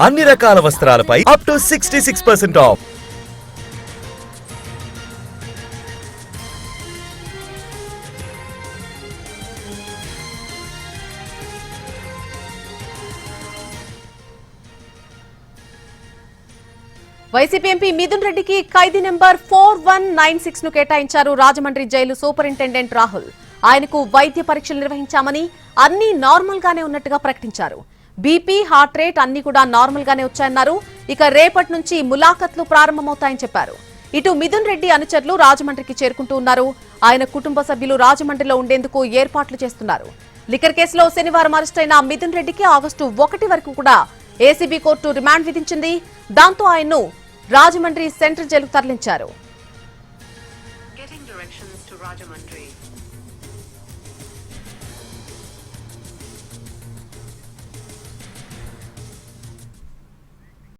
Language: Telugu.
అన్ని రకాల వస్త్రాలపై up to 66% off. YCP MP Mithun రెడ్డికి ఖైదీ నెంబర్ 4196 ను కేటాయించారు రాజమండ్రి జైలు సూపరింటెండెంట్ రాహుల్. ఆయనకు వైద్య పరీక్షలు నిర్వహించామని అన్ని నార్మల్ గానే ఉన్నట్టుగా ప్రకటించారు. బీపీ, హార్ట్ రేట్ అన్ని కూడా నార్మల్ గానే వచ్చాయన్నారు. ఇక రేపటి నుంచి ములాఖత్లు ప్రారంభమవుతాయని చెప్పారు. ఇటు మిథున్ రెడ్డి అనుచరులు రాజమండ్రికి చేరుకుంటూ ఉన్నారు. ఆయన కుటుంబ సభ్యులు రాజమండ్రిలో ఉండేందుకు ఏర్పాట్లు చేస్తున్నారు. లిక్కర్ కేసులో శనివారం అరెస్టైన మిథున్ రెడ్డికి ఆగస్టు 1 వరకు కూడా ఏసీబీ కోర్టు రిమాండ్ విధించింది. దాంతో ఆయన్ను రాజమండ్రి సెంట్రల్ జైలుకు తరలించారు.